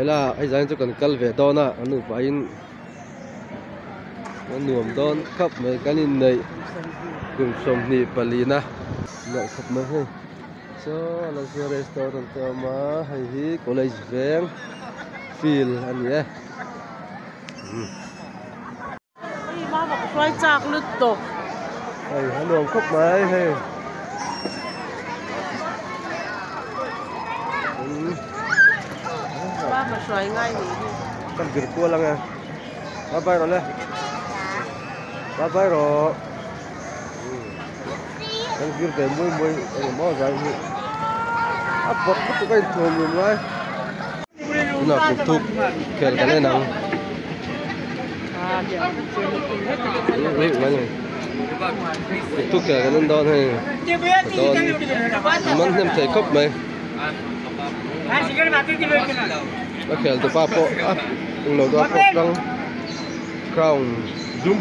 thế là ai dành cho cần cල් về đó na anh được phải anh nuông đó khắp mấy cái này cùng sống nhị palina lại khắp mấy hay so là cái restaurant mà hay hi college veng feel anh nhé ba bọc xoay chạc lứt tổ hay anh nuông khắp mấy hay ba mà xoay ngay thì kan gir ko lang à ba bay rồi lên ba bay rồi kan gir để mui mui mò dài mui áp bật cái cái thùng luôn đấy nó cũng thúc kẹt cái này nặng đấy mấy người thúc kẹt cái nên đòn hay đòn mắm thêm thấy khóc mày nó kẹt từ ba bộ á từng lầu đó bộ trong crown zoom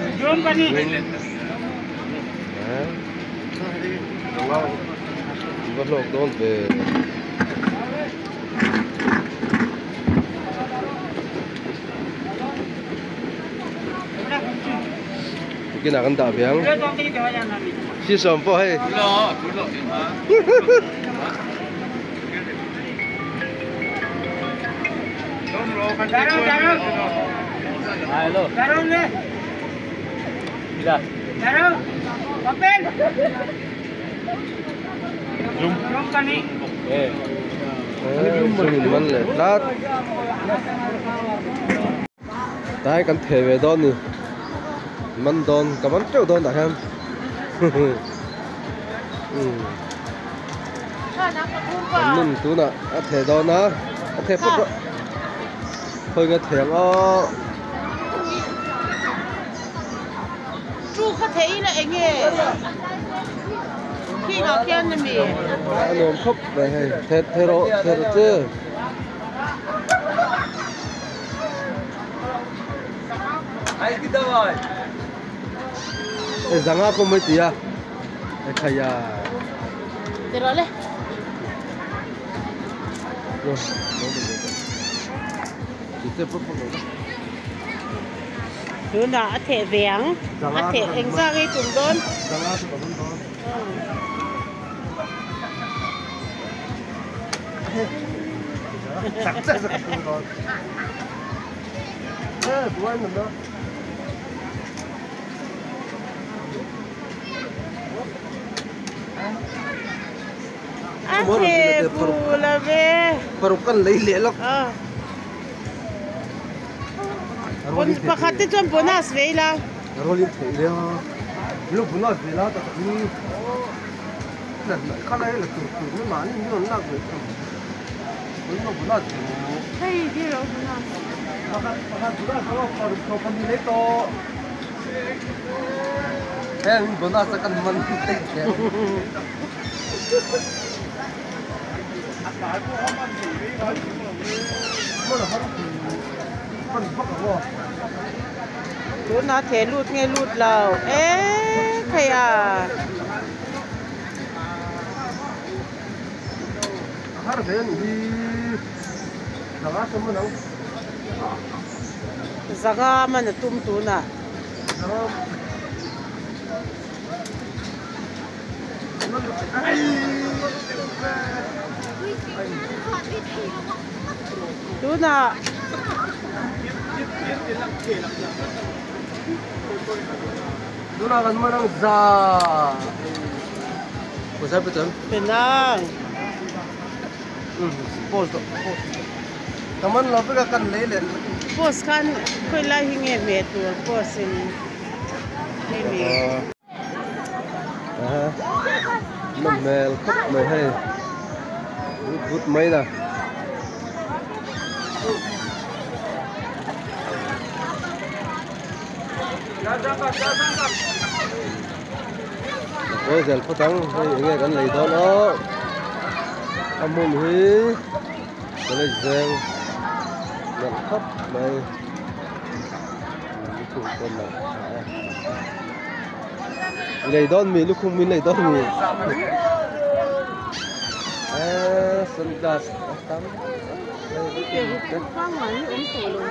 bắt lộc đón về cái nào cần tạo biếng xí sầm po hay zoom mình lệ lát tại cần thể về đó nữa mình đón cảm ơn triệu đón đã em mình tú nè thể đó nè thể phục thôi cái thèm chú có thấy là anh nghe khi nào khen thì mình anh ôm khóc về hay thế rồi chứ Ay, kita boy. rằng á không mấy tí à thầy à để rồi lên rồi chỉ tiếp phục rồi chú đã thể vén thể anh ra cái cùng đón rằng á thì còn đó chắc sẽ không còn bố anh làm đó thể bù là về perukan lấy lẽ lắm pakati chọn bonus về là rồi liên thể lẽ lúc bonus về là ta cũng lần khăn này là từ mà nhưng nó là cái nó bonus hay đi rồi bonus em bonus akan mentik ya chú nó thể lụt nghe lụt lầu ế thầy à zaga mà nó tum tú nè chú nè chú nào gần mà đang già của sao bây giờ bên đang post cảm ơn lo với các cần lấy lên post kan khơi lại hình em mẹ tuổi post in đây mẹ nó mèo khóc mày hay vút mấy nè ôi giờ có trắng hay nghe cái này đó nó âm môn hí cái này giang nhận khóc mày chủ con này lấy đón mình lúc không mình lấy đón mình sunglass tam Không mà uống sủi luôn.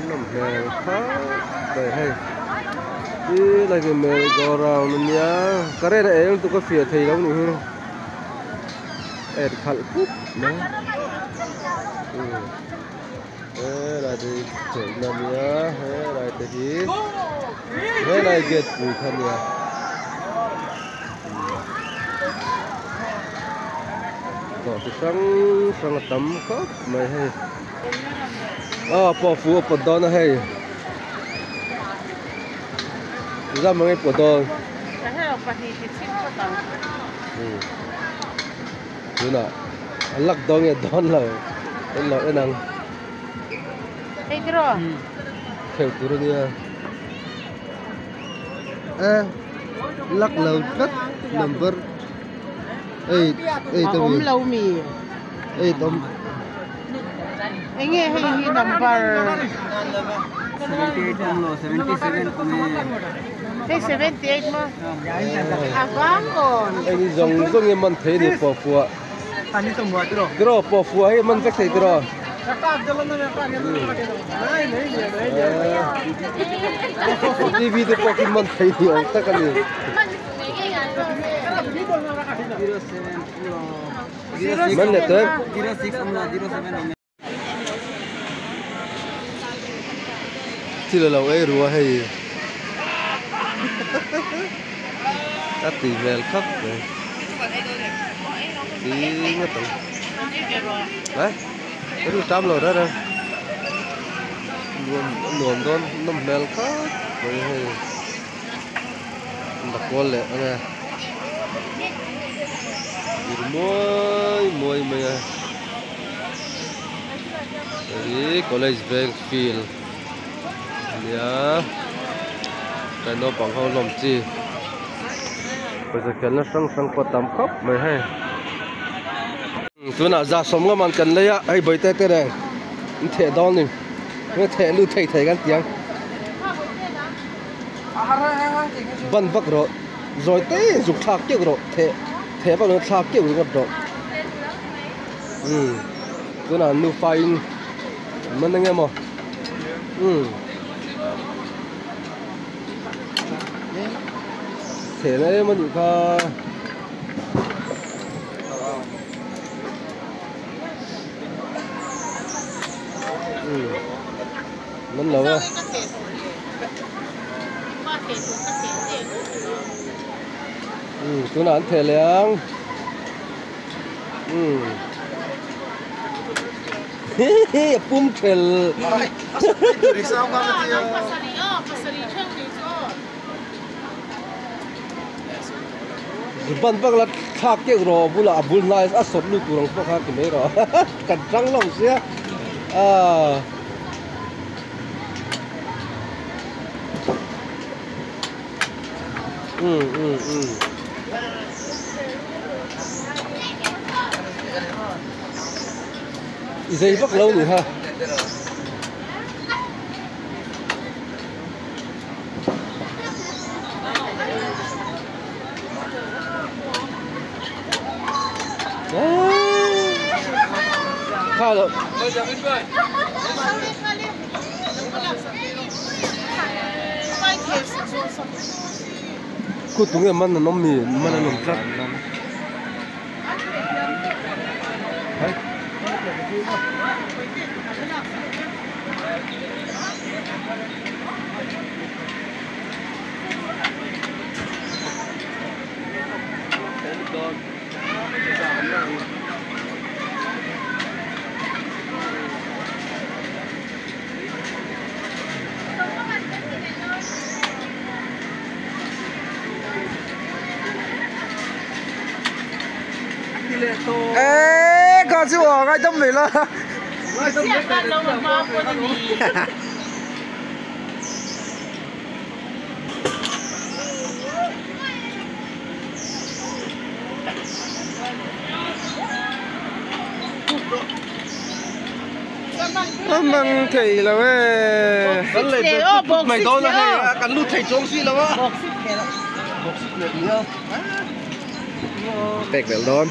nằm hè khá đây hay đi lại cái mẹ go round nha cái này em tụi có phiền thì lắm nè khát cúp đấy là đi chơi nằm nhá là đi thế này get bùi thân nha còn thì sang tắm khóc mày hay bỏ phù bỏ đó nó hay ra mấy cái đó Cái này là phải thì chích vào tàu. đúng rồi lắc đó nghe đón là cái năng Hey, kiro. theo tụi nó nha lắc lâu cất number 8 Ôm lâu mì. 8 Anh nghe hay number 77 Hey, 78 mà. À vâng còn. anh dùng em mình thấy được bỏ phù Ani semua tu. kiro bỏ phù ấy mình chắc thấy kiro TV thì bỏ cái mình thấy được tất cả này mình là tới 06 umla 07 thì là lâu ấy rùa hay các tỷ về khắp rồi tí ngất tụ đấy cái thứ trăm rồi đó rồi luôn con nó mèo khắp rồi hay đặt con lẹ nè môi mày đấy college bank field ya cái nó bằng hao lồng chi bây giờ cái nó sang qua tầm khóc mày hay tôi nào ra sống cái màn cần lấy á ai bơi tê này thẻ đòn này cái thẻ lưu thầy cái tiếng bắn bắc rồi té dục thạc kiểu rồi thẻ bao nhiêu thạc kiểu rồi tôi nào lưu file mình đang nghe mà thế này mà những cái mình lâu à tôi nói thế liền pum tel ban bak la thak ke ro bula abul nais a sot lu turang pa kha ki me ro kan trang long sia dây bắc lâu nữa ha khá rồi cô tụi em ăn nó mì mà nó nồng chắc ê con chú ở ngay tâm mình lo măng thầy là cái mày đó là cái cắn lút thầy trống xí là tẹt bẹo đón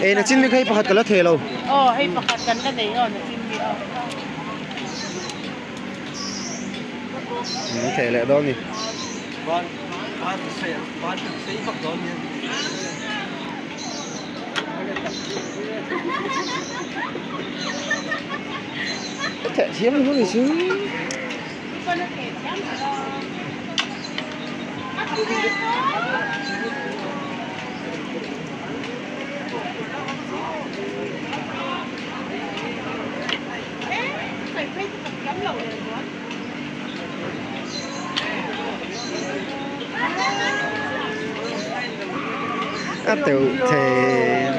ê nó chín mới thấy phát cái lá thề lâu hay pakat kan na day na hindi thề lại đón đi thẻ chiếm nó thì chứ tiểu thể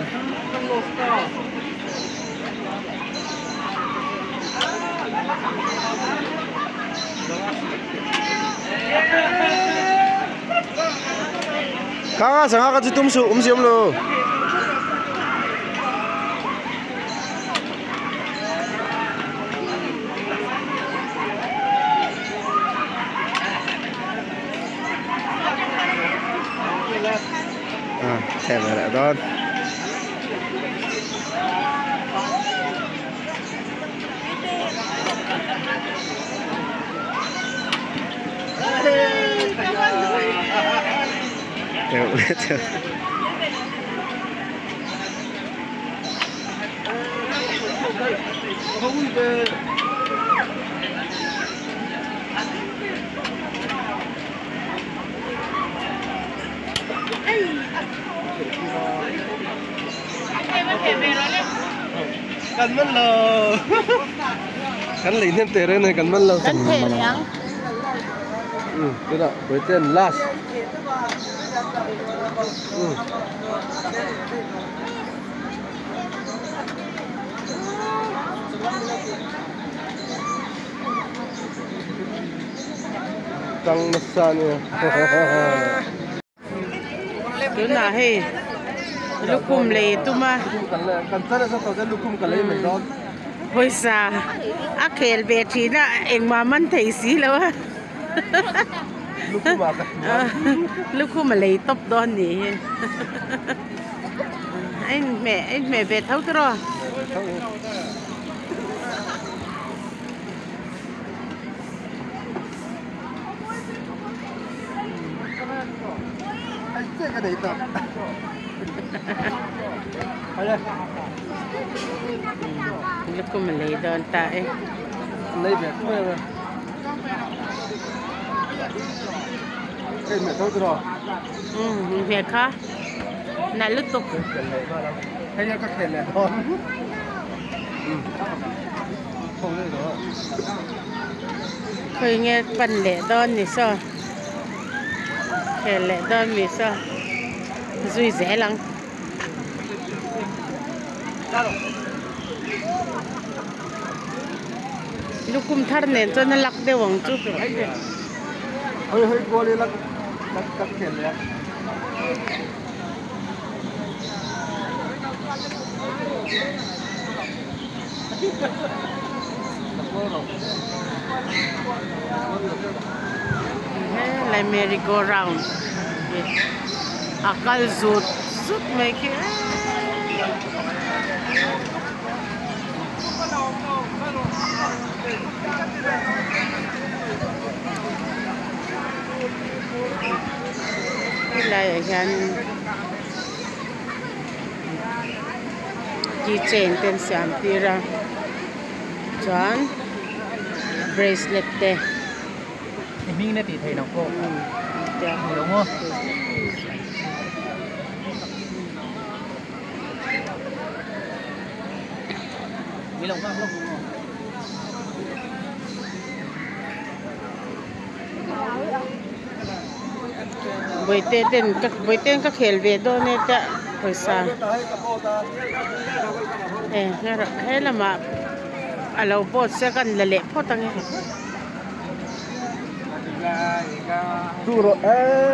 Kaka sang ka tumsu umsiom lo thèm lại đón Tèo tèo Cần mất lờ Cắn lấy thêm tệ đây này cần mất lờ kan thể liang cái đó với tên last tăng masanya tu na he lukum le tu ma kan tara sa tawda lukum kalay mai don hoi sa a khel be thi na eng ma man thei si lo lukum aka lukum le top don ni anh mẹ về thấu rồi cái đấy tập lúc cô mình lấy đơn tại lấy về thôi mà cái mẹ tôi rồi về khá này lúc tục hay là các thèm này thôi không đây đó khơi nghe phần lệ đơn thì sao lệ đơn vì sao duy dễ lắm lúc cùng thắt nền cho nó lắc đều bằng chút hơi hơi qua đi lắc các thèm này lại merry go round akal zut zut mấy cái lại gan keychain ten siam tira chuan bracelet te mình này thì thầy nó cô đúng không mi lòng không buổi tên các khel về đó nên ta hồi sáng hay là mà alo bot sẽ cần là lệ bot tăng tu rồi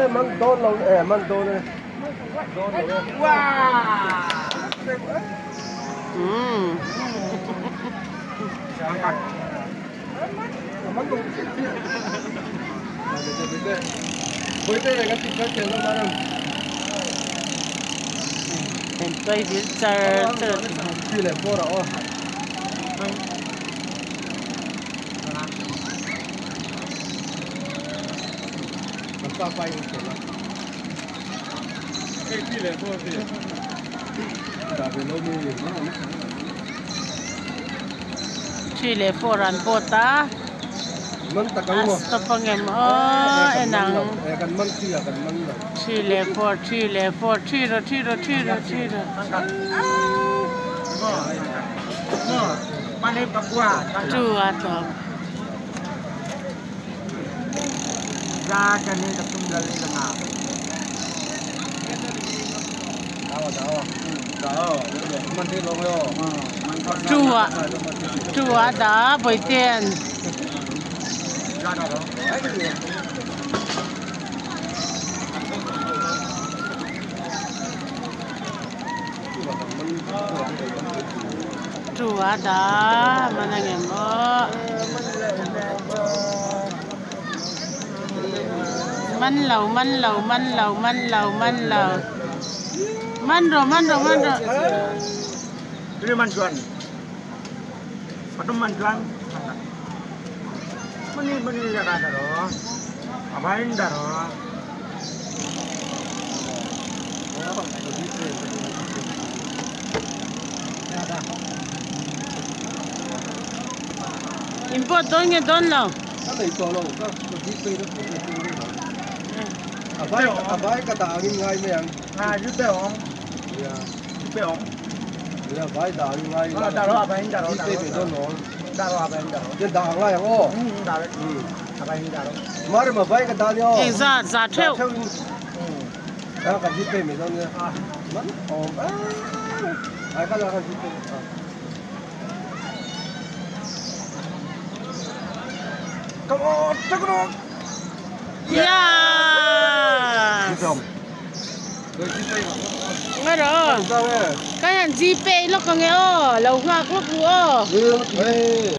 mang đôn lâu mang đôn này wow Mắn luôn. Với cái này cái thịt cá chèn nó mà đâu. Em tôi biết chờ Chỉ là po đó. Mình sao bay không được. Cái chỉ là po gì. Đã về lâu mới nó. chỉ lệ phô ran phô ta Mình ta căng mà. stop ngem enang Kan man kia kan man. chỉ lệ phô chỉ rồi Mana Papua? chua to Ra cái này tập trung lên là nào? Đó. Mình đi lâu rồi. chua đã bồi tiền Ra đó. chua đã mà anh em man lầu Ini manjuan. Atau manjuan. Meni jaga daro. Apain daro. import don nào Cái này to lâu, cái đi chơi đó. Abai cái đào như ngay mấy anh. Giúp đỡ không? Yeah. Giúp đỡ không? Yeah, abai đào như ngay. Daro apain daro. Đi chơi đó nó. Daro apain daro. Cái đào ngay không? Daro. Apain daro. Mà abai cái đào nhau. ra theo Đó cái đi chơi mấy đó nha. Mất. Ai cái đó cái đi chơi. Come on, take it on. yeah Xong. Rồi đi chơi mà. nghe rồi Sao vậy? cái hàng GP lúc có nghe lâu hoa quốc vừa Ừ.